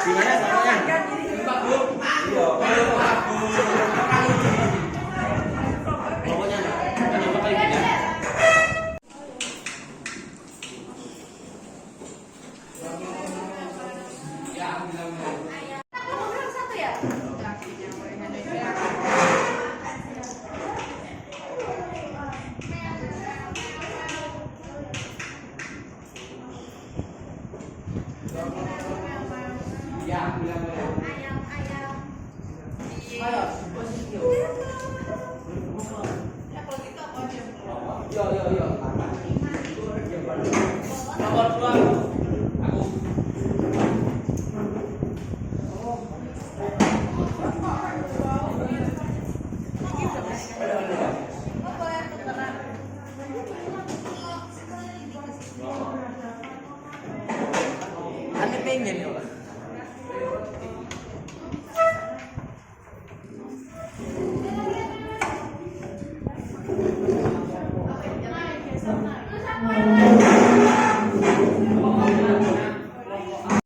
Gimana caranya? Pokoknya kan apa kali tidak? Satu ya? Nomor 2 aku. Ane pengen ya, Pak.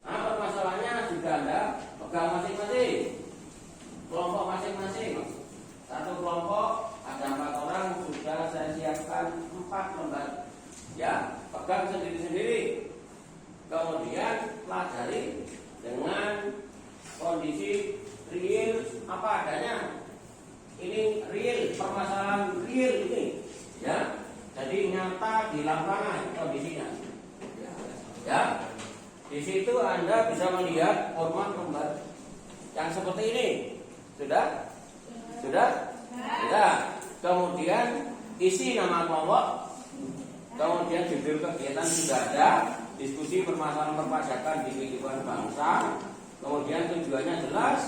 Permasalahannya juga Anda pegang masing-masing. Kelompok masing-masing. Satu kelompok ada 4 orang, sudah saya siapkan 4 lembar. Ya, pegang sendiri-sendiri. Kemudian pelajari dengan kondisi real apa adanya. Ini real, permasalahan real ini. Ya, jadi nyata di lapangan kondisinya. Ya, di situ Anda bisa melihat format lembar yang seperti ini. Sudah? Sudah? Sudah. Kemudian isi nama kelompok. Kemudian judul kegiatan sudah ada. Diskusi permasalahan perpajakan di kehidupan bangsa. Kemudian tujuannya jelas.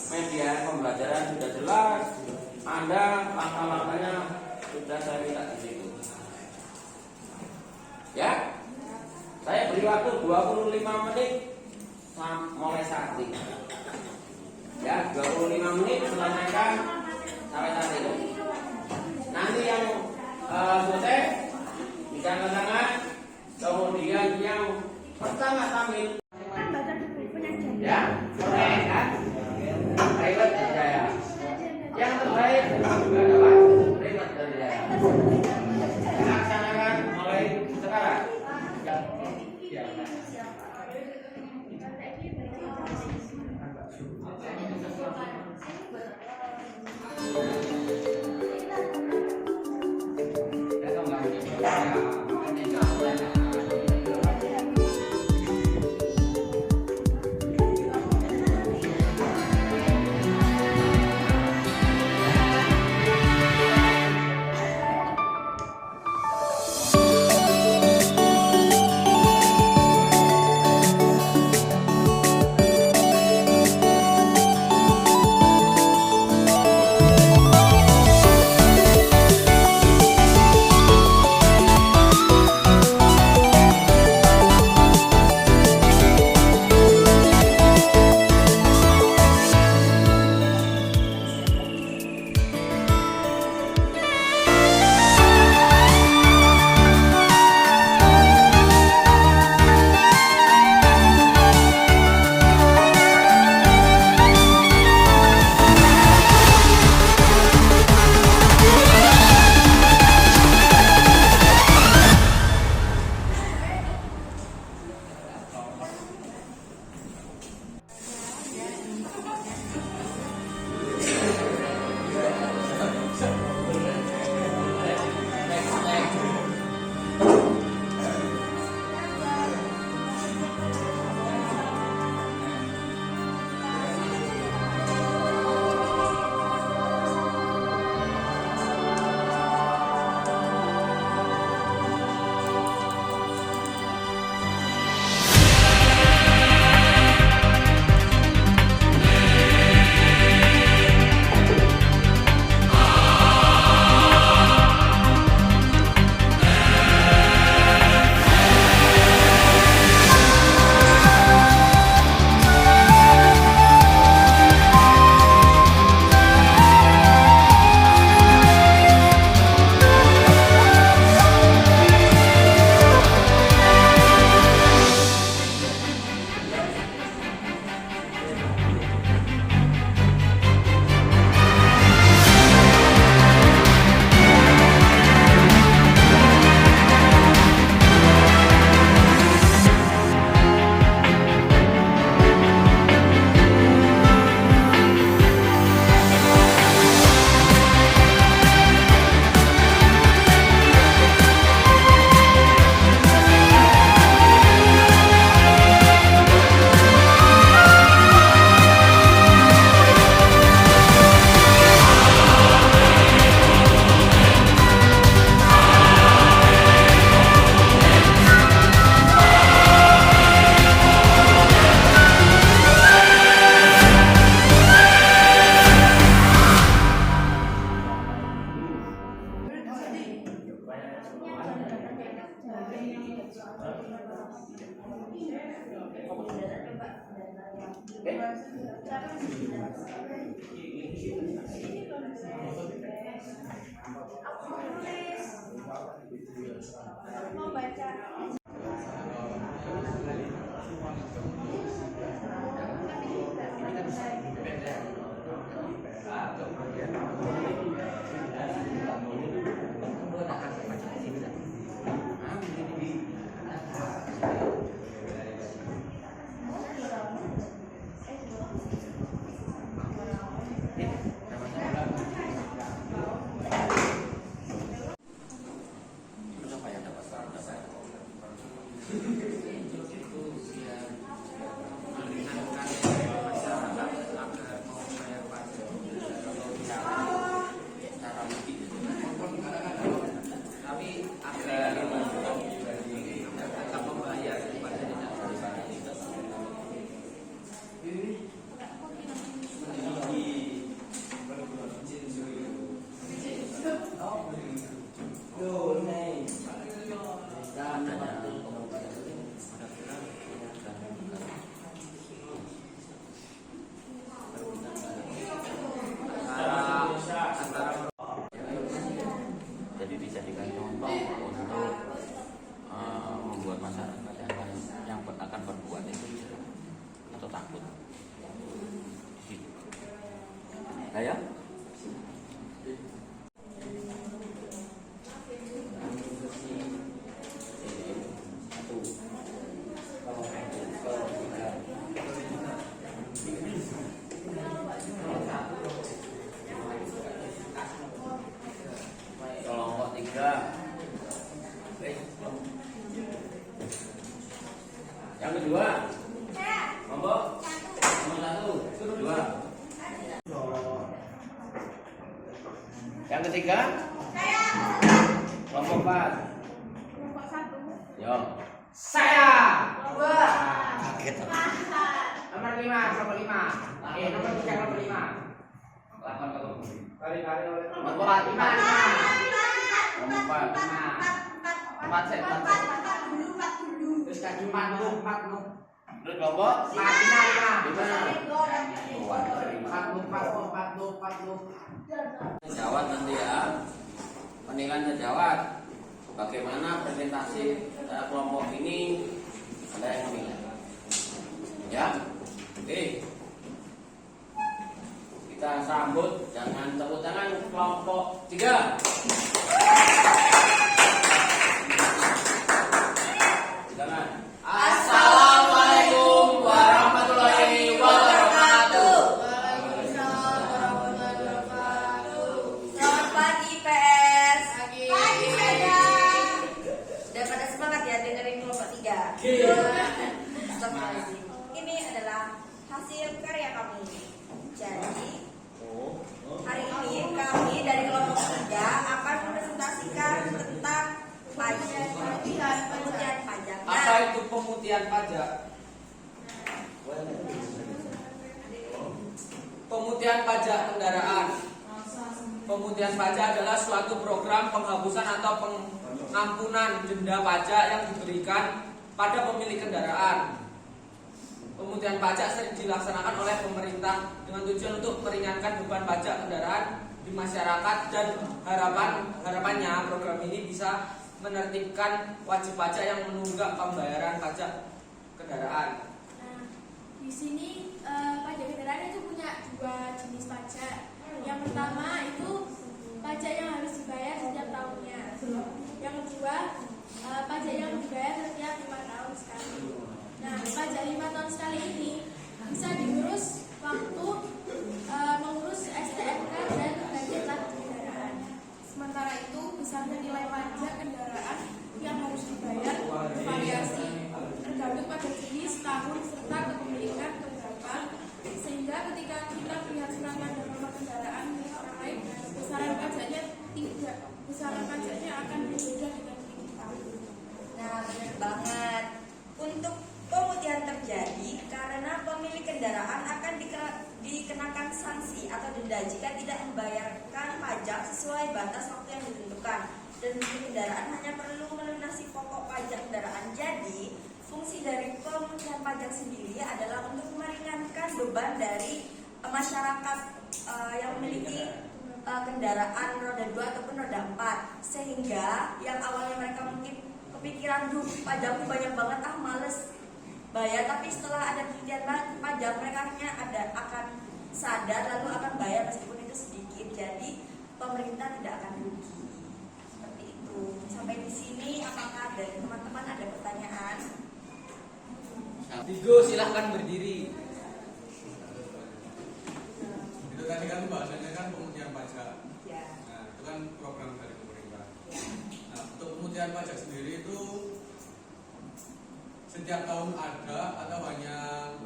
Media pembelajaran sudah jelas. Anda langkah-langkahnya sudah saya minta di situ. Ya. Saya beri waktu 25 menit mulai saat ini. Ya, 25 menit selesaikan sampai saat ini. Nanti yang selesai bisa angkat tangan. Kemudian yang pertama tampil. Ya, boleh kan? Rewet dari saya. Yang terbaik juga dapat rewet dari saya. Laksanakan mulai sekarang. Mau baca. Jadi dijadikan contoh untuk membuat masyarakat yang akan berbuat itu atau takut. Ayo. Kelompok 3. Yang kedua, kelompok nomor 1, 2. Yang ketiga, kelompok 4. Kelompok 1. Yo. Saya. Kaget. Nomor 5. Nomor 3 nomor 5. Kali-kali oleh Kelompok 5. Kelompok 4. 4 terus kaji 40. Terus kelompok 5. 40. Sejawat nanti ya, penilaian sejawat. Bagaimana presentasi kelompok ini, ada yang menilai. Ya, oke. Kita sambut, jangan tepuk tangan kelompok 3. Silakan. Assalamualaikum warahmatullahi wabarakatuh. Selamat pagi PS. Pagi saja. Udah pada semangat ya dengerin kelompok 3. Astagfirullahaladzim. Ini adalah hasil karya kami. Jadi hari ini kami dari kelompok 3 akan mempresentasikan tentang pajak, pemutihan pajak. Apa itu pemutihan pajak? Pemutihan pajak kendaraan. Pemutihan pajak adalah suatu program penghapusan atau pengampunan denda pajak yang diberikan pada pemilik kendaraan. Pemutihan pajak sering dilaksanakan oleh pemerintah dengan tujuan untuk meringankan beban pajak kendaraan di masyarakat dan harapannya program ini bisa menertibkan wajib pajak yang menunggak pembayaran pajak kendaraan. Nah, di sini pajak kendaraan itu punya 2 jenis pajak. Yang pertama itu pajak yang harus dibayar setiap tahunnya. Yang kedua pajak yang dibayar setiap 5 tahun sekali. Nah, pajak 5 tahun sekali ini bisa diurus waktu mengurus STNK dan bagian lahan kendaraan. Sementara itu besarnya nilai pajak kendaraan yang harus dibayar bervariasi tergantung pada jenis, tahun, serta kepemilikan keberapa, sehingga ketika kita melihat serangan dan nomor kendaraan milik orang lain, besaran pajaknya akan berbeda dengan milik kita. Nah, benar banget. Untuk pemutihan terjadi karena pemilik kendaraan akan dikenakan sanksi atau denda jika tidak membayarkan pajak sesuai batas waktu yang ditentukan, dan pemilik kendaraan hanya perlu melunasi pokok pajak kendaraan sendiri adalah untuk meringankan beban dari masyarakat yang memiliki kendaraan roda 2 ataupun roda 4, sehingga yang awalnya mereka mungkin kepikiran, duh pajakku banyak banget, males bayar, tapi setelah ada penelitian pajak mereka akan sadar lalu akan bayar meskipun itu sedikit, jadi pemerintah tidak akan rugi. Seperti itu. Sampai di sini apakah dari teman-teman ada pertanyaan? Digo, silahkan berdiri. Itu tadi kan bahasanya kan pemutihan pajak. Ya. Nah, itu kan program dari pemerintah. Nah, untuk pemutihan pajak sendiri itu setiap tahun ada atau hanya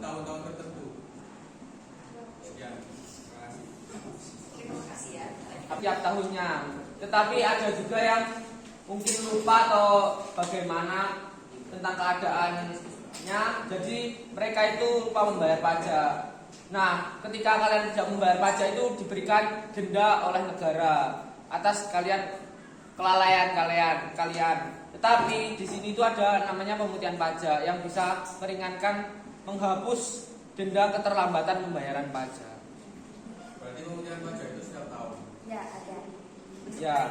tahun-tahun tertentu? Sekian. Terima kasih. Terima kasih ya. Tiap tahunnya. Tetapi ada juga yang mungkin lupa atau bagaimana tentang keadaannya, jadi mereka itu lupa membayar pajak. Nah, ketika kalian tidak membayar pajak itu diberikan denda oleh negara atas kelalaian kalian. Tetapi di sini itu ada namanya pemutihan pajak yang bisa meringankan, menghapus denda keterlambatan pembayaran pajak. Berarti pemutihan pajak itu setiap tahun. Ya, ada. Ya,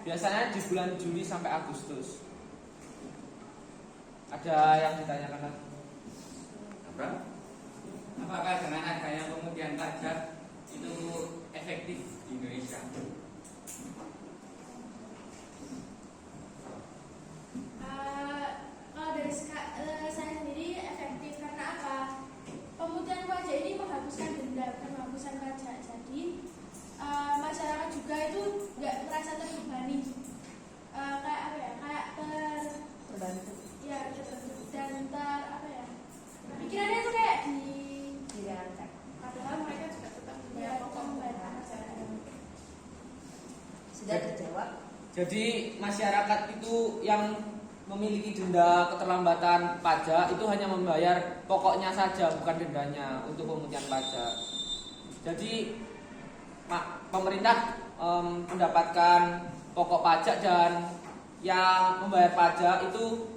biasanya di bulan Juli sampai Agustus. Ada yang ditanyakan lagi? Apakah dengan adanya pemutihan pajak itu efektif di Indonesia? Kalau dari saya sendiri efektif, karena apa? Pemutihan pajak ini menghapuskan denda, bukan penghapusan pajak. Jadi masyarakat juga itu nggak merasa terbebani, kayak apa ya? Kayak Terbantu. ya dan pikirannya itu kayak Diringankan. Padahal mereka juga tetap membayar pokok membayar pajak. Sudah terjawab? Jadi masyarakat itu yang memiliki denda keterlambatan pajak itu hanya membayar pokoknya saja, bukan dendanya untuk pemutihan pajak. Jadi pemerintah mendapatkan pokok pajak, dan yang membayar pajak itu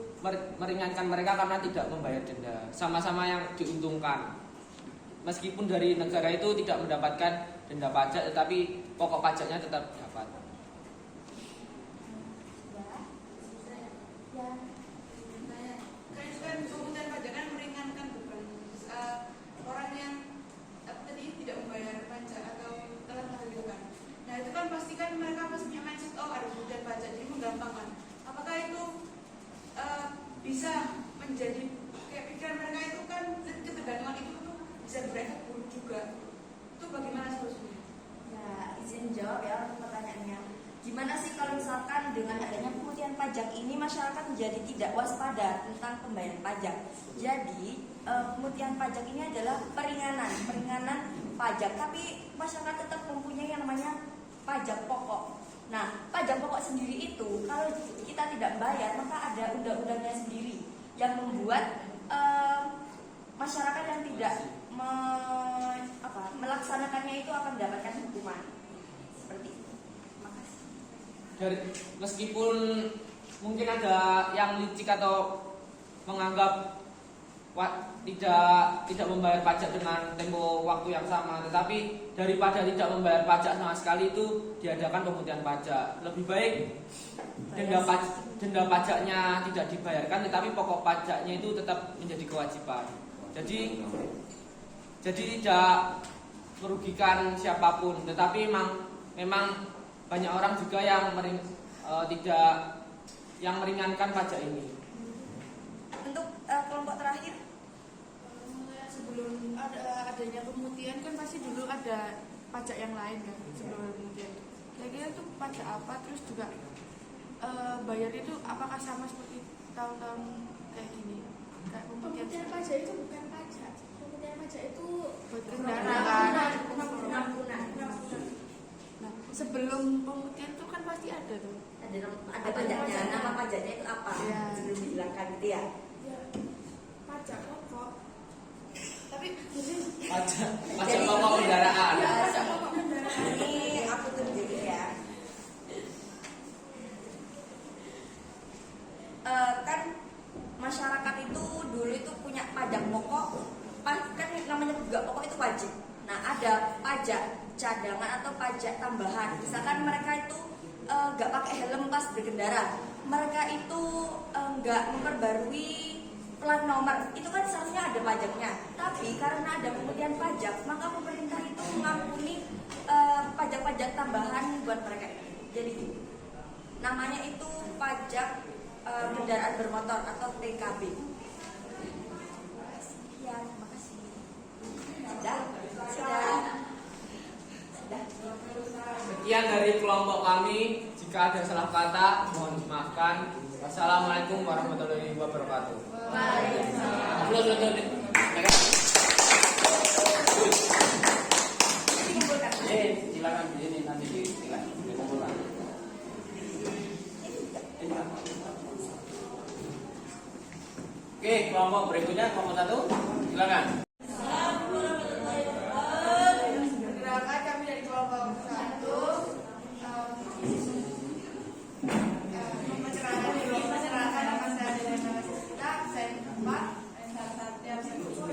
meringankan mereka karena tidak membayar denda. Sama-sama yang diuntungkan. Meskipun dari negara itu tidak mendapatkan denda pajak, tetapi pokok pajaknya tetap dapat. Kan pemutihan pajak kan meringankan beban orang yang tadi tidak membayar pajak atau telah menghasilkan. Nah itu kan pasti kan mereka pasti punya mindset, ada pemutihan pajak, jadi menggampangkan. Apakah itu bisa menjadi kayak pikiran mereka itu kan ketergantungan itu tuh bisa berefek buruk juga? Itu bagaimana solusinya? Ya, izin jawab ya untuk pertanyaannya. Gimana sih kalau misalkan dengan adanya pemutihan pajak ini masyarakat menjadi tidak waspada tentang pembayaran pajak? Jadi pemutihan pajak ini adalah peringanan pajak, tapi masyarakat tetap mempunyai yang namanya pajak pokok. Nah, pajak pokok sendiri itu kalau kita tidak bayar maka ada undang-undangnya sendiri yang membuat masyarakat yang tidak melaksanakannya itu akan mendapatkan hukuman. Seperti itu. Meskipun mungkin ada yang licik atau menganggap tidak membayar pajak dengan tempo waktu yang sama, tetapi daripada tidak membayar pajak sama sekali itu diadakan pemutihan pajak. Lebih baik denda pajaknya tidak dibayarkan, tetapi pokok pajaknya itu tetap menjadi kewajiban. Jadi tidak merugikan siapapun, tetapi memang banyak orang juga yang meringankan pajak ini. Untuk kelompok terakhir, Sebelum adanya pemutihan kan pasti dulu ada pajak yang lain kan sebelum pemutihan. Kira-kira itu pajak apa? Terus juga bayar itu apakah sama seperti tahun-tahun kayak gini? Kayak pemutihan pajak itu bukan pajak. Pemutihan pajak itu buat kendaraan. pengampunan. Nah, sebelum pemutihan itu kan pasti ada tuh. Ada pajaknya, nama pajaknya itu apa? Ya. Sebelum dihilangkan gitu ya. ya pajak pokok. Tapi Pajak pokok kendaraan. Ya, pajak pokok kendaraan. Ini aku tunjukin ya. Kan masyarakat itu dulu itu punya pajak pokok wajib. Nah, ada pajak cadangan atau pajak tambahan. Misalkan mereka itu nggak pakai helm pas berkendara, mereka itu nggak memperbarui plat nomor, itu kan seharusnya ada pajaknya. Tapi karena ada pemutihan pajak, maka pemerintah itu mengampuni pajak-pajak tambahan buat mereka. Jadi namanya itu pajak kendaraan bermotor atau PKB. Ya, terima kasih. Sudah. Sekian dari kelompok kami. Jika ada salah kata, mohon dimaafkan. Wassalamualaikum warahmatullahi wabarakatuh. Silakan di sini nanti dikumpulkan. Oke, kelompok berikutnya kelompok 1, silakan. Perkenalkan kami dari kelompok 1 mencerahkan nama saya dari nama kita absen 4 absen 11.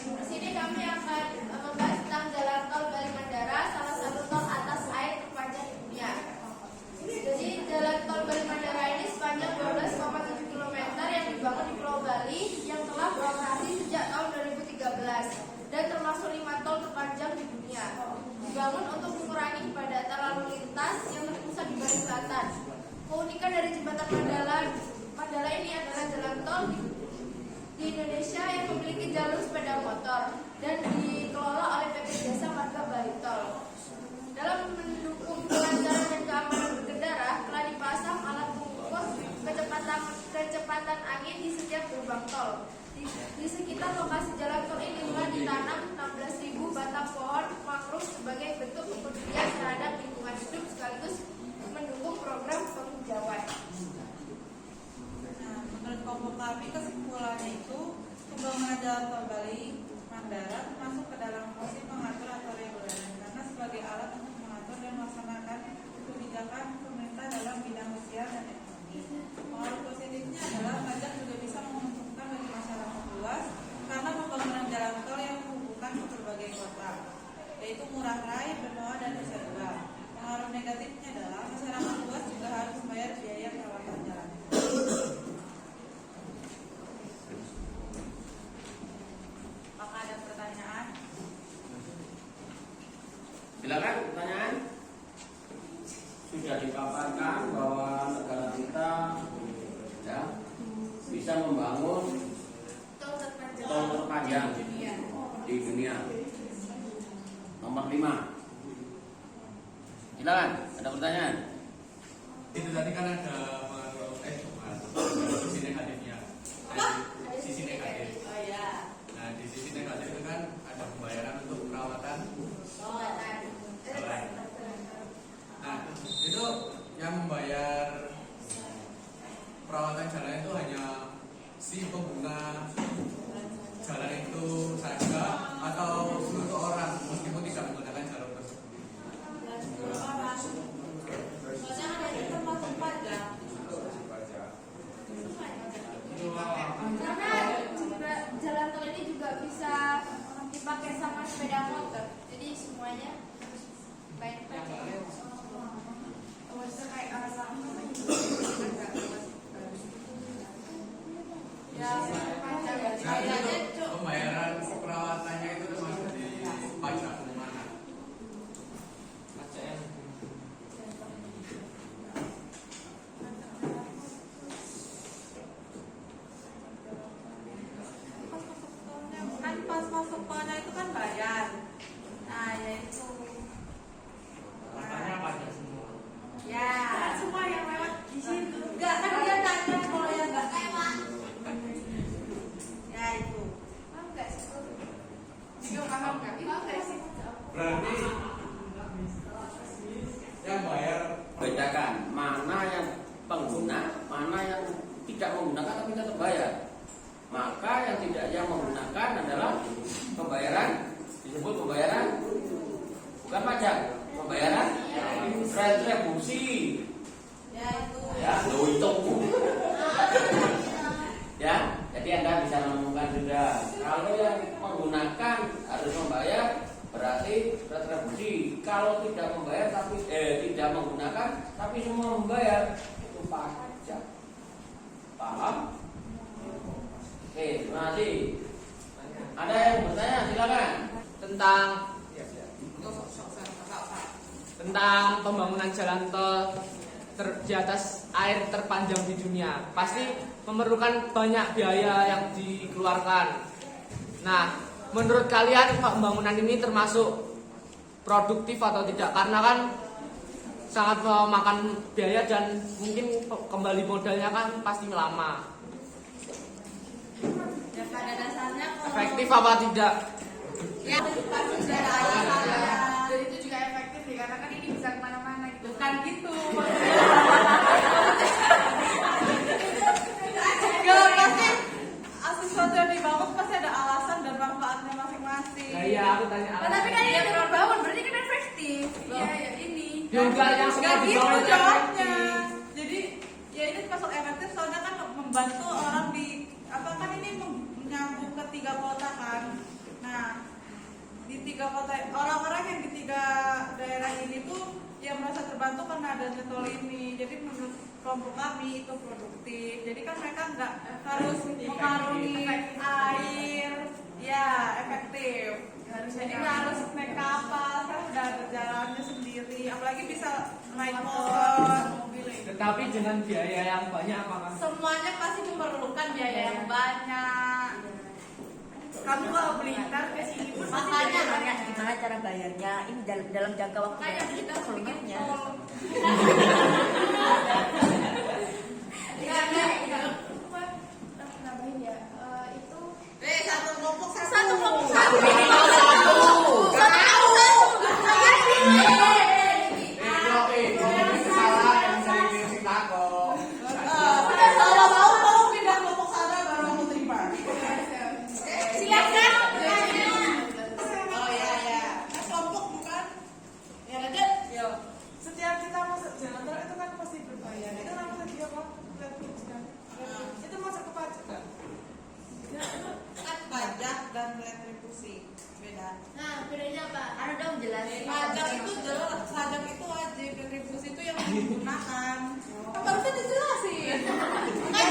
Di sini kami akan membahas tentang jalan tol Bali Mandara, salah satu tol atas air terpanjang di dunia. Jadi jalan tol Bali Mandara ini sepanjang 12,7 km yang dibangun di Pulau Bali yang telah beroperasi sejak tahun 2013 dan termasuk 5 tol terpanjang di dunia. Dibangun untuk mengurangi kepadatan lalu lintas yang terpusat di Bali Selatan. Keunikan dari jembatan Mandala ini adalah jalan tol di Indonesia yang memiliki jalur sepeda motor dan dikelola oleh PT Jasa Marga Bali Tol. Dalam mendukung kelancaran dan keamanan berkendara, telah dipasang alat pengukur kecepatan angin di setiap gerbang tol. Di sekitar lokasi jalan tol ini telah ditanam 16.000 batang pohon mangrove sebagai bentuk kepedulian terhadap lingkungan hidup sekaligus mendukung program penghijauan. Nah, menurut kelompok kami kesimpulannya itu pembangunan jalan tol Bali Mandara masuk ke dalam fungsi pengatur atau regulasi karena sebagai alat untuk mengatur dan melaksanakan kebijakan pemerintah dalam bidang sosial dan ekonomi. Pengaruh positifnya adalah pajak juga bisa menguntungkan bagi masyarakat luas karena pembangunan jalan tol yang menghubungkan ke berbagai kota, yaitu Ngurah Rai, Benoa, dan Nusa Dua. Pengaruh negatifnya adalah masyarakat luas juga harus membayar biaya perawatan jalan. Apakah ada pertanyaan? Silakan pertanyaan. Sudah dipaparkan bahwa negara kita ya, bisa membangun tol terpanjang di dunia. Nomor 5. Silakan, ada pertanyaan? Itu tadi kan ada sisi negatifnya. Sisi negatif. Oh ya. Nah, di sisi negatif itu kan ada pembayaran untuk perawatan jalan. Nah, itu yang membayar perawatan jalan itu hanya si pengguna jalan itu saja atau seluruh orang meskipun tidak menggunakan jalur tersebut. Karena jalan tol ini juga bisa dipakai sama sepeda motor, jadi semuanya bayar pajak. Nah, itu pembayaran perawatannya itu termasuk di pajak mana? Kan pas masuk tolnya itu kan bayar. Nah, yaitu Makanya pajak semua. ya semua yang lewat di situ. Enggak kan dia tanya kalau yang enggak lewat. Ya itu. Paham nggak sih? Paham nggak? Berarti yang bayar Bedakan mana yang pengguna, mana yang tidak menggunakan tapi tetap bayar. Maka yang menggunakan adalah pembayaran, disebut pembayaran bukan pajak, pembayaran retribusi. Ya itu. Ya, lo itu. Ya, jadi Anda bisa menemukan juga membayar itu pajak. Paham? Oke, terima kasih. Ada yang bertanya, silakan. Tentang pembangunan jalan tol di atas air terpanjang di dunia, pasti memerlukan banyak biaya yang dikeluarkan. Nah, menurut kalian pembangunan ini termasuk produktif atau tidak? Karena kan sangat memakan biaya dan mungkin kembali modalnya kan pasti lama. Ya pada dasarnya kalau Efektif apa tidak? ya pasti sudah ada alasannya. Dan itu juga efektif nih, karena kan ini bisa kemana-mana gitu. Bukan gitu. Ya pasti sesuatu yang dibangun pasti ada alasan dan manfaatnya masing-masing. Nah, iya, aku tanya. Tapi kan ini udah bangun berarti kan efektif. Iya ya ini. Juga yang Nggak semua gitu dibangun jawabnya. efektif. Jadi ya ini termasuk efektif soalnya kan membantu orang di apa kan ini menyambung ke 3 kota kan. Nah di 3 kota orang-orang yang di 3 daerah ini tuh yang merasa terbantu karena adanya tol ini. Jadi menurut kelompok kami itu produktif. Jadi kan mereka nggak harus mengarungi air. Ya efektif. Jadi nggak harus naik kapal, kan udah ada jalannya sendiri. Apalagi bisa naik motor, mobil. Tetapi dengan biaya yang banyak apa kan? Semuanya pasti memerlukan biaya yang banyak. Kamu kalau beli ntar ke sini pun pasti Makanya biaya nanya banyak. gimana cara bayarnya ini dalam jangka waktu Makanya berapa kita itu bikin volumennya. tol. Nambahin ya, itu Satu kelompok satu kelompok satu. Minimal satu. Salah yang sering si takut. Kalau mau pindah kelompok sana baru aku terima. silakan. Oh ya. Kelompok bukan? Ya lanjut. Setiap kita masuk jalan tol itu kan pasti berbayar. Itu namanya dia apa? Itu masuk ke pajak kan? Kan pajak dan retribusi beda. Nah, bedanya apa? Anu dong jelasin. Pajak itu jelas, pajak itu wajib, retribusi itu yang digunakan. Kan barusan dijelasin. Kan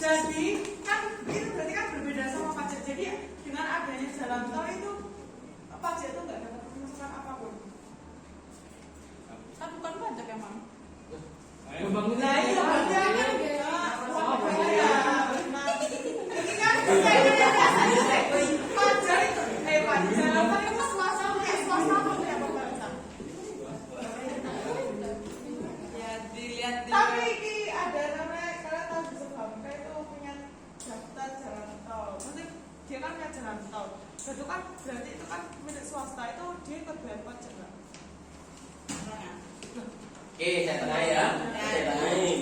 Jadi kan itu berarti kan berbeda sama pajak. Jadi dengan adanya jalan tol itu pajak itu nggak dapat pemasukan apapun. kan bukan pajak emang. Pembangunan. Nah iya berarti akan pajak itu pajak jalan tol itu swasta punya pemerintah. Ya dilihat di Tapi ini ada namanya kalian tahu di Sebangka itu punya daftar jalan tol. Maksudnya dia kan punya jalan tol. Itu kan berarti itu kan milik swasta itu dia ikut bayar pajak kan? Oke, saya tengahi ya. Saya tengahi.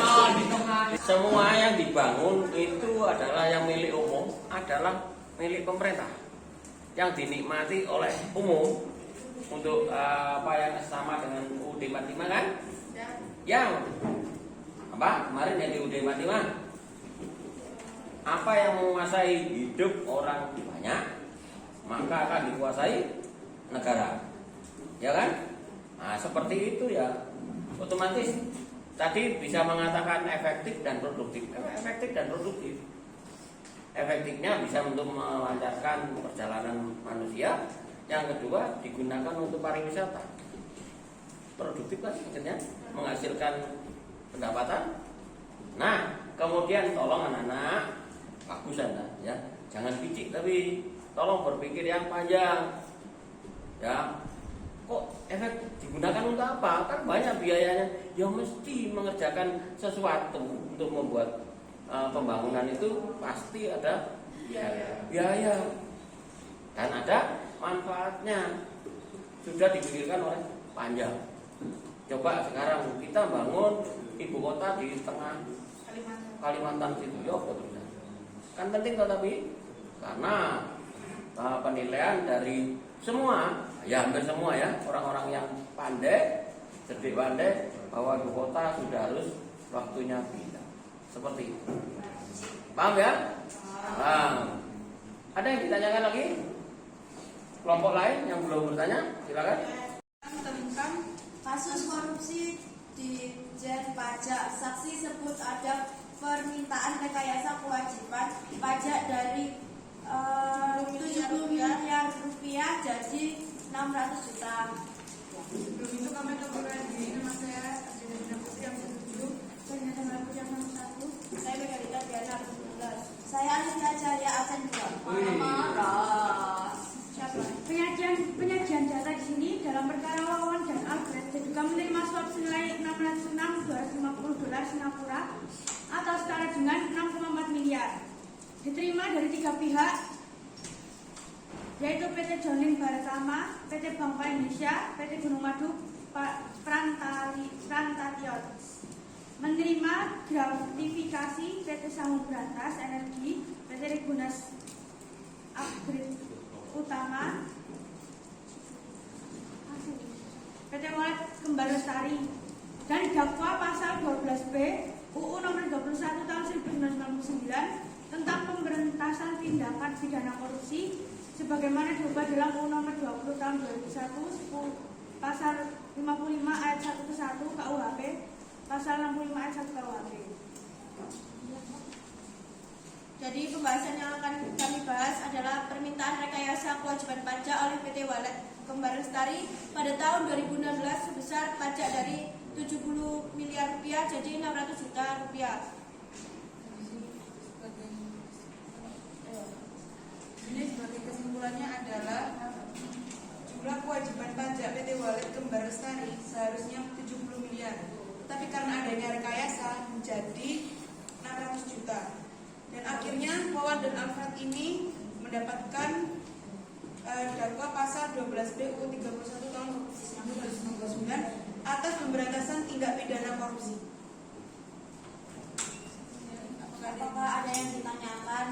Oh, di tengah. Semua yang dibangun itu adalah yang milik umum, adalah milik pemerintah, yang dinikmati oleh umum untuk apa yang sama dengan UUD 45 kan? Yang apa? Kemarin yang di UUD 45 apa yang menguasai hidup orang banyak, maka akan dikuasai negara, ya kan? Nah, seperti itu ya, otomatis tadi bisa mengatakan efektif dan produktif. Efektif dan produktif. Efektifnya bisa untuk melancarkan perjalanan manusia. Yang kedua digunakan untuk pariwisata. Produktif kan maksudnya menghasilkan pendapatan. Nah, kemudian tolong anak-anak, bagus Anda ya, jangan picik tapi tolong berpikir yang panjang. Ya, kok efek digunakan untuk apa? Kan banyak biayanya. Ya mesti mengerjakan sesuatu untuk membuat pembangunan itu pasti ada biaya dan ada manfaatnya. Sudah dipikirkan oleh panjang. Coba sekarang kita bangun ibu kota di tengah Kalimantan situ, ya betul. Kan penting tetapi karena penilaian dari semua, ya hampir semua ya, orang-orang yang pandai, cerdik pandai, bahwa ibu kota sudah harus waktunya pindah. Seperti itu. Paham ya? Paham. Ada yang ditanyakan lagi? kelompok lain yang belum bertanya, silakan. Tentang Kasus korupsi di Dijen Pajak, saksi sebut ada permintaan rekayasa kewajiban pajak dari 70 miliar rupiah jadi 600 juta. sebelum itu kami kemudian di nama saya Adina Putri yang setuju. Saya Megalita Diana 2019. Saya Alicia Jaya absen 2. Marah. Penyajian data di sini dalam perkara Wawan dan Alfred diduga menerima suap senilai $606.250 Singapura atau setara dengan 6,4 miliar. Diterima dari 3 pihak, yaitu PT Johnling Baratama, PT Bangpa Indonesia, PT Gunung Madu, Prantatiot. Menerima gratifikasi PT Sanggung Berantas Energi, PT Regulas Upgrade Utama, PT Walet Kembar Lestari, dan dakwa pasal 12B UU nomor 21 tahun 1999 tentang pemberantasan tindakan pidana korupsi sebagaimana diubah dalam UU nomor 20 tahun 2001 pasal 55 ayat 1 ke 1 KUHP, pasal 65 ayat 1 KUHP. Jadi pembahasan yang akan kami bahas adalah permintaan rekayasa kewajiban pajak oleh PT Walet Kembar Lestari pada tahun 2016 sebesar pajak dari 70 miliar rupiah jadi 600 juta rupiah. Ini sebagai kesimpulannya adalah jumlah kewajiban pajak PT Walet Kembar Lestari seharusnya 70 miliar, tapi karena adanya rekayasa menjadi 600 juta. Dan akhirnya Wawan dan Alfred ini mendapatkan dakwa pasal 12B UU 31 tahun 1999 atas pemberantasan tindak pidana korupsi. Apakah ada yang ditanyakan?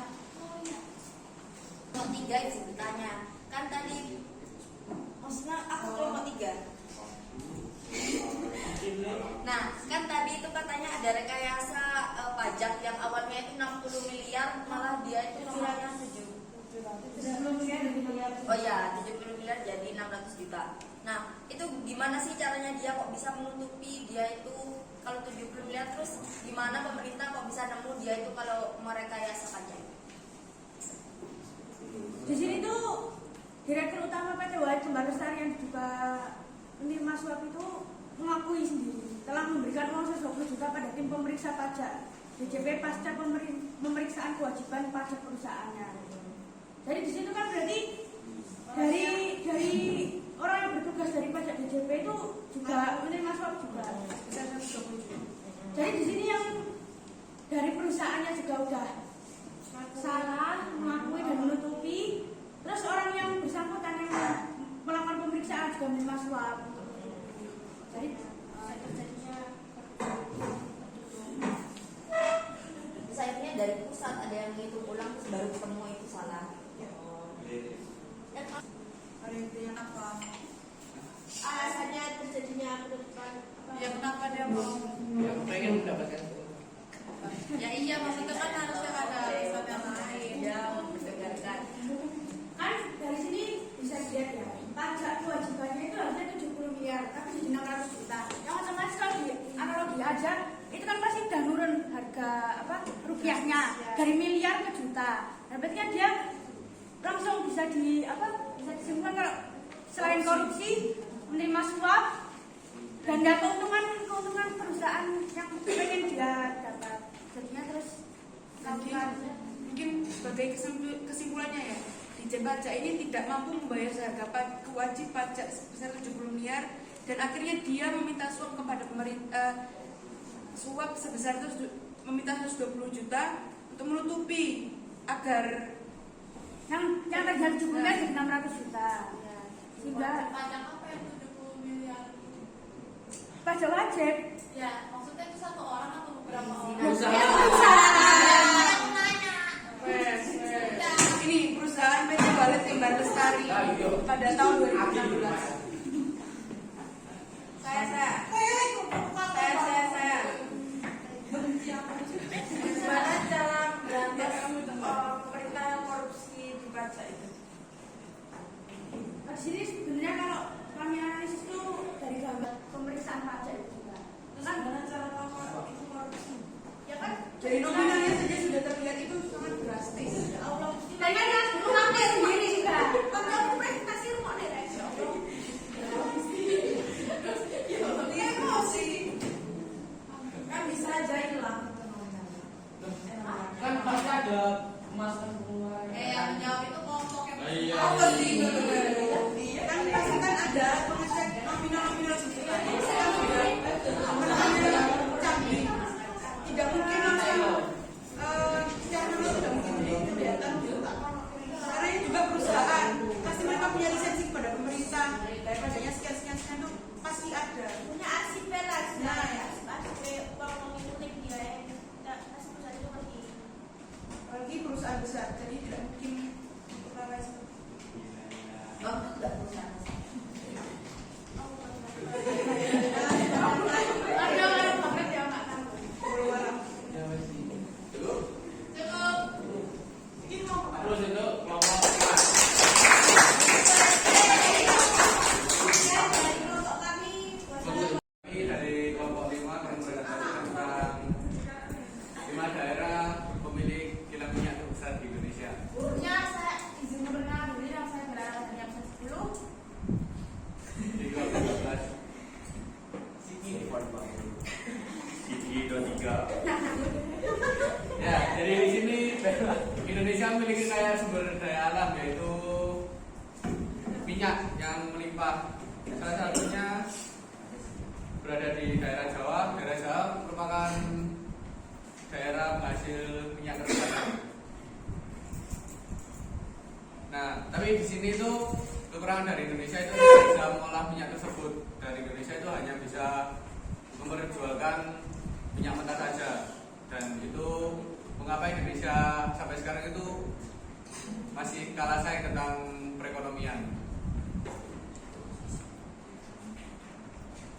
Kelompok 3 itu ditanya. Kan tadi maksudnya aku kelompok 3. Nah, kan tadi itu katanya ada rekayasa pajak yang awalnya itu 60 miliar malah dia itu nomornya 70 miliar. Oh ya, 70 miliar jadi 600 juta. Nah, itu gimana sih caranya dia kok bisa menutupi dia itu kalau 70 miliar, terus gimana pemerintah kok bisa nemu dia itu kalau merekayasa pajak? Di sini tuh Direktur Utama PT Walet Kembar Lestari yang juga menerima suap itu mengakui sendiri telah memberikan uang 120 juta pada tim pemeriksa pajak DJP pasca pemeriksaan kewajiban pajak perusahaannya. Jadi di situ kan berarti dari orang yang bertugas dari pajak DJP itu juga menerima suap juga. Jadi di sini yang dari perusahaannya juga udah salah, mengakui dan menutupi. Terus orang yang bersangkutan yang melakukan pemeriksaan juga menerima suap. Jadi terjadinya Sayapnya dari pusat ada yang ngitung ulang terus baru ketemu itu salah. Ada yang apa? alasannya terjadinya penutupan. Ya kenapa dia mau? Ya, pengen mendapatkan. Ya iya, maksudnya kan harusnya ada alasan yang lain. Ya, mendengarkan. Kan dari sini bisa dilihat ya, pajak kewajibannya itu harusnya 70 miliar, tapi jadi 600 juta. Yang otomatis kalau di analogi aja, itu kan pasti udah nurun harga rupiahnya dari miliar ke juta. Nah, berarti kan dia langsung bisa bisa disimpulkan kalau selain korupsi menerima suap dan nggak keuntungan perusahaan yang pengen dia dapat. Jadinya terus Mungkin sebagai kesimpulannya ya, Dijen Pajak ini tidak mampu membayar seharga wajib pajak sebesar 70 miliar dan akhirnya dia meminta suap kepada pemerintah, suap sebesar itu meminta 120 juta untuk menutupi agar yang terjadi jumlahnya jadi 600 juta. Sehingga pajak apa yang 70 miliar? pajak wajib. Ya, maksudnya itu satu orang atau beberapa orang? Ini perusahaan PT Walet Kembar Lestari pada tahun 2016. Saya. Gimana cara berantas pemerintahan korupsi di pajak itu? kita bayar pajaknya sekian itu pasti ada. Punya arsipel lah, Nah, arsipel uang itu dia yang kita kasih perusahaan itu ngerti. apalagi perusahaan besar, jadi tidak mungkin perkara seperti itu. Waktu tidak perusahaan. Ada orang banget yang nggak tahu. Cukup. Ini mau Terus itu kelompok Dari kelompok kami, Ini dari kelompok 5 akan berbicara tentang 5 daerah pemilik kilang minyak terbesar di Indonesia. Gurunya saya izin berkenalan dulu yang saya berada di absen 10. Di kelompok 12. Ya, jadi di sini Indonesia memiliki kaya sumber daya alam yaitu minyak yang melimpah. Salah satunya berada di daerah Jawa. Daerah Jawa merupakan daerah penghasil minyak terbesar. Nah, tapi di sini tuh kekurangan dari Indonesia itu tidak bisa mengolah minyak tersebut. Dari Indonesia itu hanya bisa memperjualkan minyak mentah saja. Dan itu mengapa Indonesia sampai sekarang itu masih kalah saing tentang perekonomian.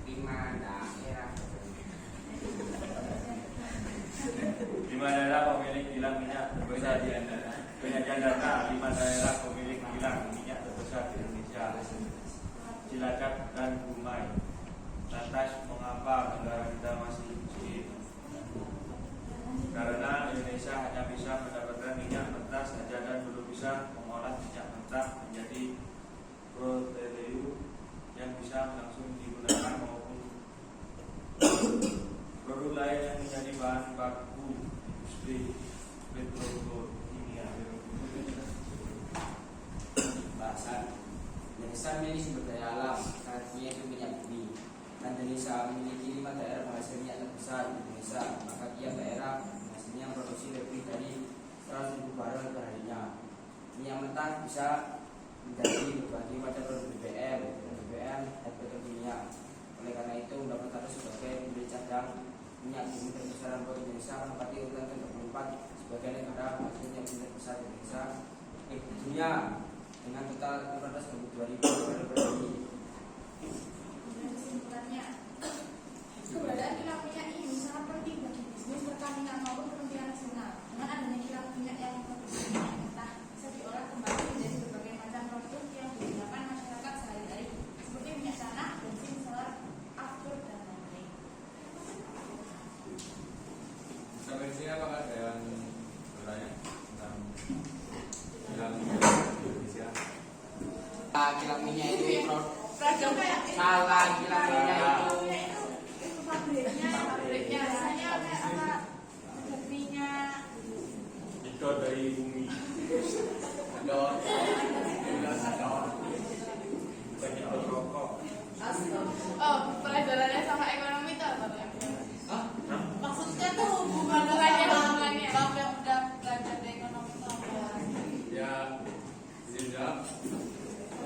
5 daerah. 5 daerah pemilik kilang minyak terbesar di Indonesia. Penyajian data 5 daerah pemilik kilang minyak terbesar di Indonesia: Cilacap dan Dumai. Lantas mengapa negara kita masih sulit? Karena Indonesia hanya bisa mendapatkan minyak mentah saja dan belum bisa mengolah minyak mentah menjadi protein yang bisa langsung digunakan maupun produk lain yang menjadi bahan baku industri petrokimia. Bahasan Indonesia memiliki sumber daya alam, artinya itu minyak bumi. Dan Indonesia memiliki 5 daerah penghasil minyak terbesar di Indonesia. Maka tiap daerah hasilnya produksi lebih dari 100.000 barel perharinya. Minyak mentah bisa menjadi berbagi pada produk BBM dan petrokimia. Oleh karena itu, mendapat status sebagai pembeli cadang minyak bumi terbesar buat Indonesia menempati urutan ke-24 sebagai negara penghasil minyak bumi terbesar di Indonesia di dunia dengan total 522.000 barel per hari. Kesimpulannya, keberadaan kilang minyak ini sangat penting bagi bisnis pertamina maupun kepentingan nasional. Dengan adanya kilang minyak yang memproduksi minyak mentah bisa diolah kembali menjadi berbagai macam produk yang digunakan masyarakat sehari-hari, seperti minyak tanah, bensin, solar, aftur, dan lain-lain. Sampai sini apakah ada yang bertanya tentang kilang minyak Indonesia? Kilang minyak itu Produk kayak salah, kilang minyak itu pabriknya rasanya kayak apa? Minyak. Itu dari bumi. Banyak rokok. Oh, pelajarannya sama ekonomi itu apa ya? Hah? Maksudnya tuh hubungannya Bang yang udah belajar di ekonomi itu apa? Ya, izin jawab.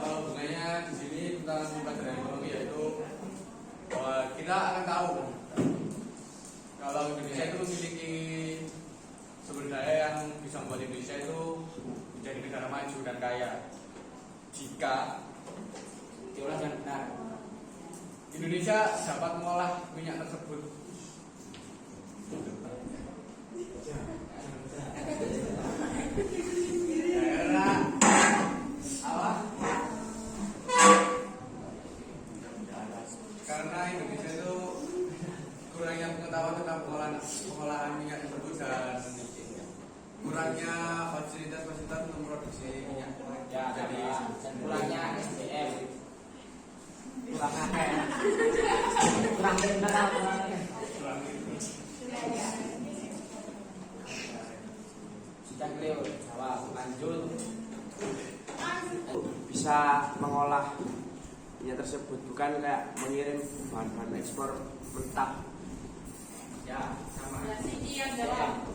Hubungannya di sini tentang pelajaran ekonomi yaitu bahwa kita akan tahu kalau Indonesia itu memiliki sumber daya yang bisa membuat Indonesia itu menjadi negara maju dan kaya jika diolah dengan benar. Indonesia dapat mengolah minyak tersebut. Karena apa? Karena Indonesia itu kurangnya pengetahuan tentang pengolahan minyak tersebut dan kurangnya fasilitas-fasilitas untuk memproduksi minyak. Ya, Jadi dan kurangnya SDM. Kurang benar apa? Sudah beliau jawab, lanjut. Bisa mengolah minyak tersebut, bukan kayak mengirim bahan-bahan ekspor mentah. Ya, sama. Sini yang jawab.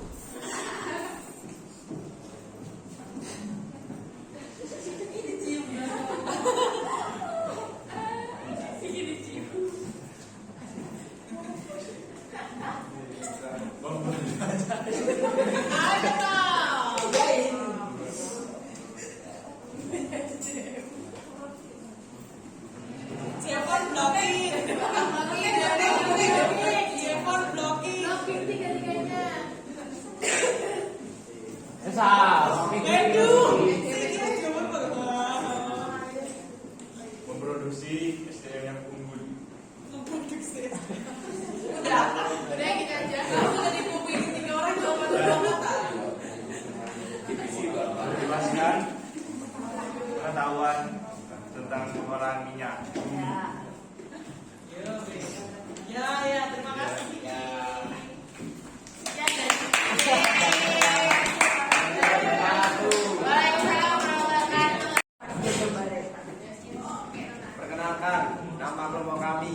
memiliki SDM yang unggul. Udah gini aja. Kamu tadi mau pilih 3 orang jawaban kata. Menjelaskan pengetahuan tentang pengolahan minyak. Ya, terima kasih. Perkenalkan, nama kelompok kami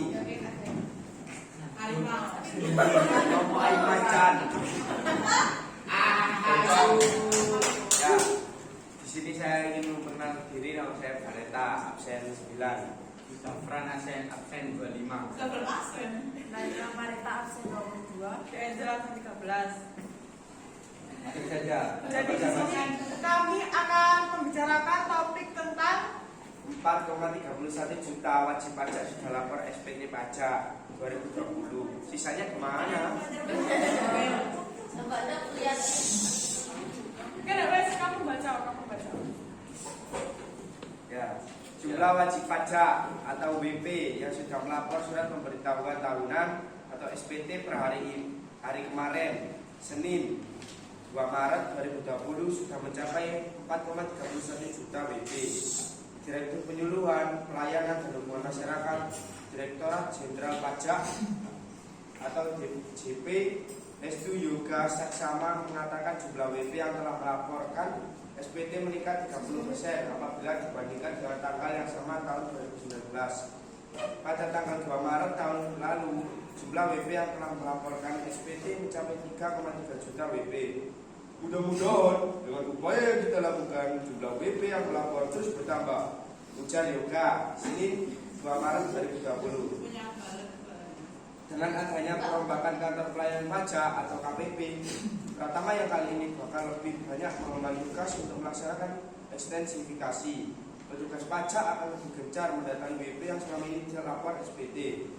Harimau. kelompok Aimacan. Ya, di sini saya ingin memperkenalkan diri. Nama saya Valeta, absen 9. Safran absen 25. Naila Marita absen 22. Angela absen 13. Langsung saja. Jadi di sini kami akan membicarakan topik tentang 4,31 juta wajib pajak sudah lapor SPT pajak 2020. Sisanya kemana? Coba ada lihat. kamu baca. Ya, jumlah wajib pajak atau WP yang sudah melapor surat pemberitahuan tahunan atau SPT per hari kemarin Senin 2 Maret 2020 sudah mencapai 4,31 juta WP. Direktur Penyuluhan, Pelayanan dan Hubungan Masyarakat Direktorat Jenderal Pajak atau DJP Hestu Yoga Saksama mengatakan jumlah WP yang telah melaporkan SPT meningkat 30% apabila dibandingkan dengan tanggal yang sama tahun 2019. Pada tanggal 2 Maret tahun lalu, jumlah WP yang telah melaporkan SPT mencapai 3,3 juta WP. Mudah-mudahan dengan upaya yang kita lakukan, jumlah WP yang melapor terus bertambah. Ujar Yoga, Senin 2 Maret 2020. Dengan adanya perombakan kantor pelayanan pajak atau KPP, Pratama yang kali ini bakal lebih banyak mengemban tugas untuk melaksanakan ekstensifikasi. Petugas pajak akan lebih gencar mendatangi WP yang selama ini tidak lapor SPT.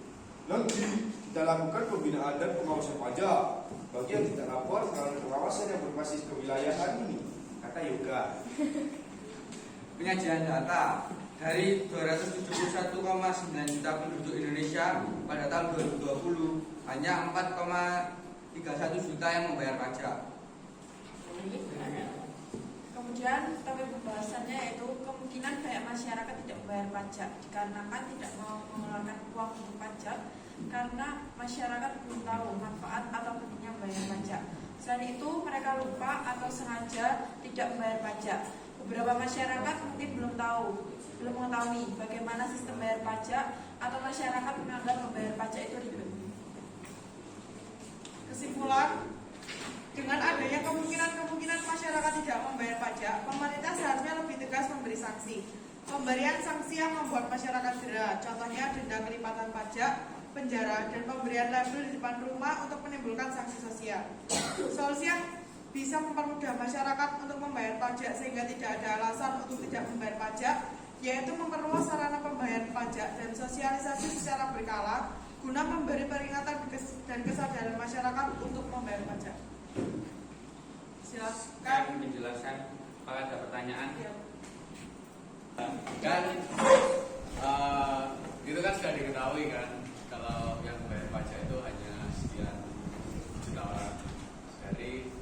Nanti kita lakukan pembinaan dan pengawasan pajak bagi yang tidak lapor melalui pengawasan yang berbasis kewilayahan ini, kata Yoga. Penyajian data dari 271,9 juta penduduk Indonesia pada tahun 2020 hanya 4,31 juta yang membayar pajak. Kemudian topik pembahasannya yaitu kemungkinan banyak masyarakat tidak membayar pajak dikarenakan tidak mau mengeluarkan uang untuk pajak karena masyarakat belum tahu manfaat atau pentingnya membayar pajak. Selain itu mereka lupa atau sengaja tidak membayar pajak. Beberapa masyarakat mungkin belum mengetahui bagaimana sistem bayar pajak atau masyarakat menganggap membayar pajak itu ribet. Kesimpulan, dengan adanya kemungkinan masyarakat tidak membayar pajak, pemerintah seharusnya lebih tegas memberi sanksi. Pemberian sanksi yang membuat masyarakat jera, contohnya denda kelipatan pajak, penjara, dan pemberian label di depan rumah untuk menimbulkan sanksi sosial. Solusi yang bisa mempermudah masyarakat untuk membayar pajak sehingga tidak ada alasan untuk tidak membayar pajak, yaitu memperluas sarana pembayaran pajak dan sosialisasi secara berkala guna memberi peringatan dan kesadaran masyarakat untuk membayar pajak. Silakan Menjelaskan, apakah ada pertanyaan? Kan itu kan sudah diketahui kan kalau yang membayar pajak itu hanya sekian juta orang dari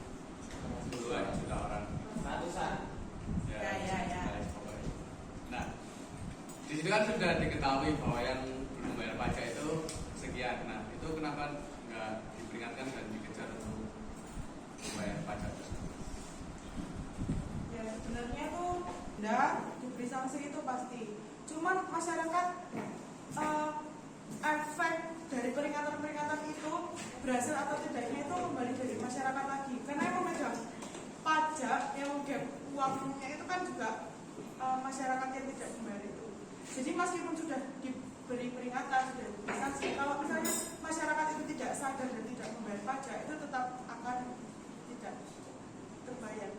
puluhan juta orang. Ratusan. Ya. Nah, di situ kan sudah diketahui bahwa yang belum membayar pajak itu sekian. Nah, itu kenapa nggak diperingatkan dan dikejar untuk membayar pajak tersebut? ya sebenarnya tuh enggak diberi sanksi itu pasti. Cuman masyarakat efek dari peringatan-peringatan itu berhasil atau tidaknya itu kembali dari masyarakat lagi. Karena yang memegang pajak, yang memegang uangnya itu kan juga masyarakat yang tidak membayar itu. Jadi meskipun sudah diberi peringatan, sudah diberi sanksi, kalau misalnya masyarakat itu tidak sadar dan tidak membayar pajak, itu tetap akan tidak terbayar.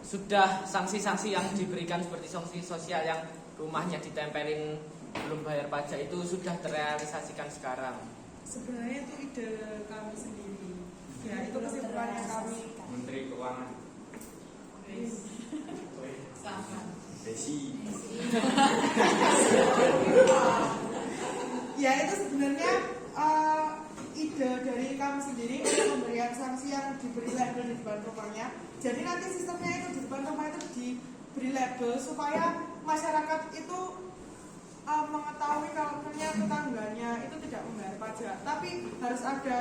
Sudah sanksi-sanksi yang diberikan seperti sanksi sosial yang rumahnya ditempelin belum bayar pajak itu sudah terrealisasikan sekarang. Sebenarnya itu ide kami sendiri. Ya, itu kesimpulannya kami. Menteri Keuangan. Sama. Desi. Ya itu sebenarnya ide dari kami sendiri untuk pemberian sanksi yang diberi label di depan rumahnya. Jadi nanti sistemnya itu di depan rumah itu diberi label supaya masyarakat itu mengetahui kalau ternyata tetangganya itu tidak membayar pajak. Tapi harus ada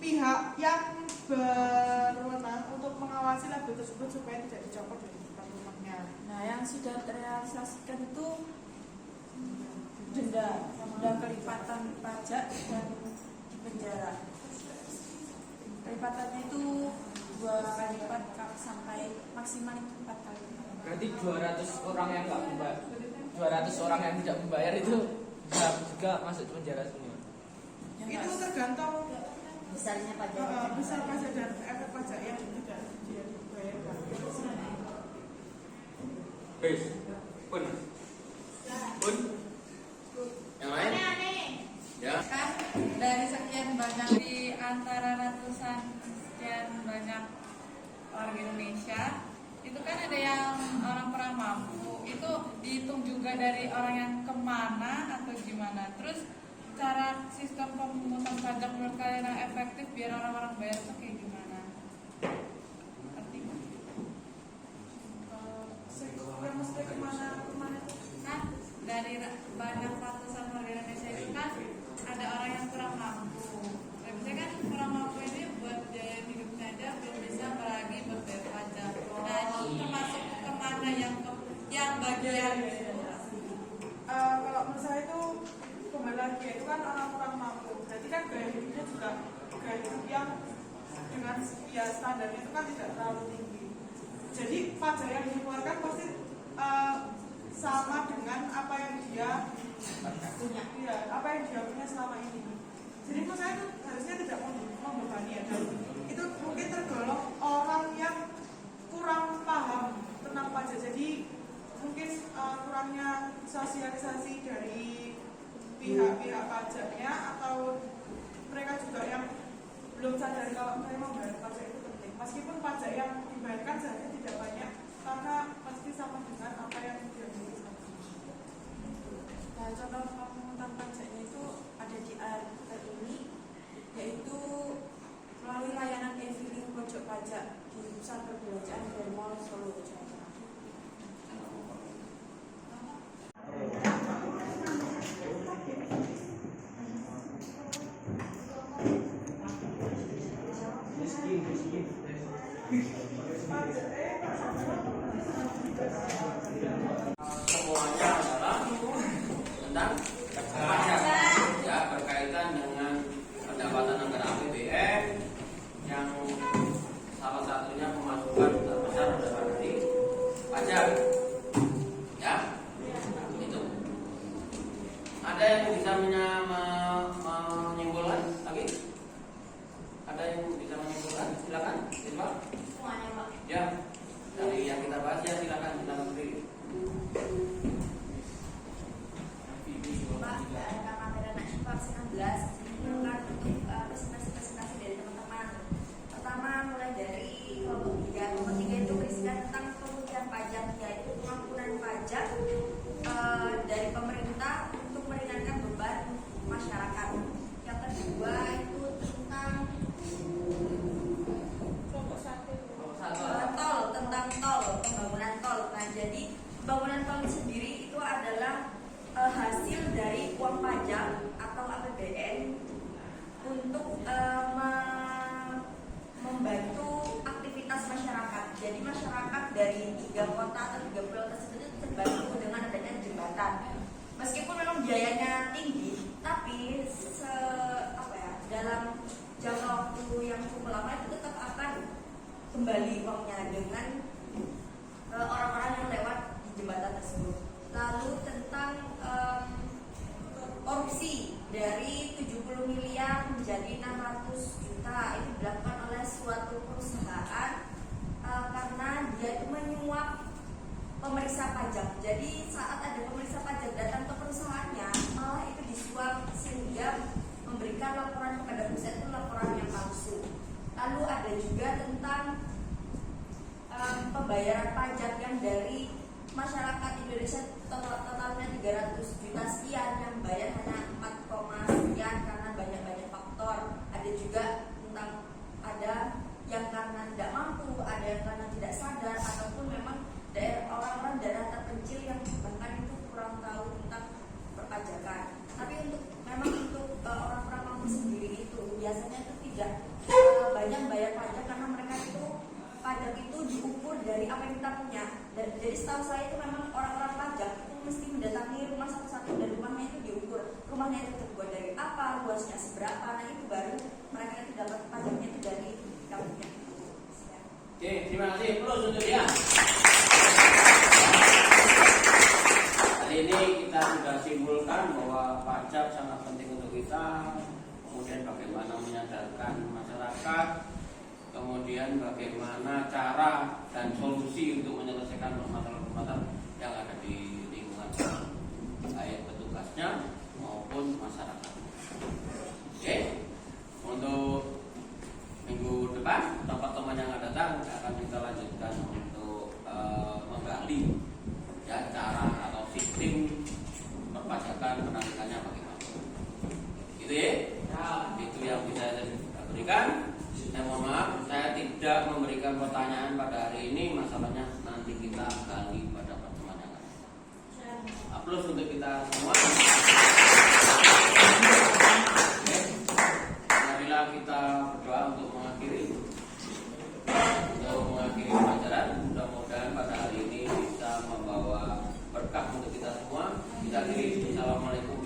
pihak yang berwenang untuk mengawasi label tersebut supaya tidak dicopot dari depan rumahnya. Nah, yang sudah terrealisasikan itu denda kelipatan pajak dan penjara. Kelipatannya itu 2 kali lipat sampai maksimal 4 kali. Berarti 200 orang yang nggak membayar, 200 orang yang tidak membayar itu juga masuk penjara semua. Itu tergantung Besarnya pajak. besar pajak dan efek pajak yang tidak dibayarkan. Bes, pun, yang lain? Ya. Kan dari sekian banyak di antara ratusan sekian banyak warga Indonesia itu kan ada yang orang kurang mampu, itu dihitung juga dari orang yang kemana atau gimana. Terus cara sistem pemungutan pajak menurut kalian yang efektif biar orang-orang bayar itu kayak gimana? Artinya Yang mesti kemana kan dari banyak ratusan warga Indonesia itu kan ada orang yang kurang mampu. Biasanya kan kurang mampu ini buat biaya hidupnya aja belum bisa apalagi buat bayar pajak. Nah itu termasuk kemana yang bagian kalau menurut saya itu kembali lagi itu kan orang kurang mampu. Berarti kan gaya hidupnya juga gaya hidup yang dengan ya standarnya itu kan tidak terlalu tinggi. Jadi pajak yang dikeluarkan pasti sama dengan apa yang dia punya, ya, apa yang dia punya selama ini. Jadi menurut saya itu harusnya tidak membebani ya. Dan itu mungkin tergolong orang yang kurang paham tentang pajak. Jadi mungkin kurangnya sosialisasi dari pihak-pihak pajaknya atau mereka juga yang belum sadar kalau mereka membayar pajak itu penting. Meskipun pajak yang dibayarkan seharusnya tidak banyak karena pasti sama dengan apa yang dia miliki. Nah, contoh pemungutan pajaknya itu ada di ART ini, yaitu melalui layanan e-filing pojok pajak di pusat perbelanjaan Grand Mall Solo, Jawa Tengah. Semuanya adalah tentang pajak ya, berkaitan dengan pendapatan negara APBN yang salah satunya pemasukan terbesar adalah dari pajak ya. Itu ada yang bisa menyimpulkan lagi? Ada yang bisa menyimpulkan? Silakan, Pak. Semuanya, Pak. Ya, dari yang kita bahas ya silakan berdiri. Pak, ada materi anak IPA 19 diperlukan untuk presentasi dari teman-teman. Pertama, mulai dari kelompok 3. Kelompok 3 itu berisikan tentang pemutihan pajak, yaitu pengampunan pajak dari pemerintah untuk meringankan beban masyarakat. Yang kedua itu tentang tol, pembangunan tol. Nah, jadi pembangunan tol sendiri itu adalah hasil dari uang pajak atau APBN untuk membantu aktivitas masyarakat. Jadi masyarakat dari 3 kota atau 3 pulau tersebut itu terbantu dengan adanya jembatan. Meskipun memang biayanya tinggi, tapi dalam jangka waktu yang cukup lama itu tetap akan kembali uangnya dengan orang-orang yang lewat di jembatan tersebut. Lalu tentang korupsi dari 70 miliar menjadi 600 juta itu dilakukan oleh suatu perusahaan karena dia itu menyuap pemeriksa pajak. Jadi saat ada pemeriksa pajak datang ke perusahaannya malah itu disuap sehingga memberikan laporan kepada pusat itu laporan yang palsu. Lalu ada juga tentang pembayaran pajak yang dari masyarakat 200 juta sekian, yang bayar hanya 4, sekian karena banyak faktor. Ada juga tentang ada yang karena tidak mampu, ada yang karena tidak sadar, ataupun memang orang-orang daerah terpencil yang bahkan itu kurang tahu tentang perpajakan. Tapi untuk orang-orang mampu sendiri itu biasanya itu tidak banyak bayar pajak karena mereka itu pajak itu diukur dari apa yang kita punya. Jadi setahu saya itu memang orang-orang pajak itu mesti mendatangi rumah satu-satu dan rumahnya itu diukur. Rumahnya itu terbuat dari apa, luasnya seberapa, nah itu baru mereka itu dapat pajaknya itu dari kampungnya. Oke, terima kasih. Plus untuk dia. Hari ini kita sudah simpulkan bahwa pajak sangat penting untuk kita. Kemudian bagaimana menyadarkan masyarakat. Kemudian bagaimana cara dan solusi untuk menyelesaikan masalah-masalah yang ada di lingkungan, baik petugasnya maupun masyarakat. Oke, untuk minggu depan atau pertemuan yang akan datang akan kita lanjutkan untuk menggali ya cara atau sistem perpajakan penarikannya bagaimana. Gitu ya? Itu yang bisa saya berikan. Saya mohon maaf, saya tidak memberikan pertanyaan pada hari ini. Masalahnya nanti kita gali pada pertemuan yang akan datang. Aplaus untuk kita semua. Marilah kita berdoa untuk mengakhiri pelajaran. Mudah-mudahan pada hari ini bisa membawa berkah untuk kita semua. Kita akhiri. Assalamualaikum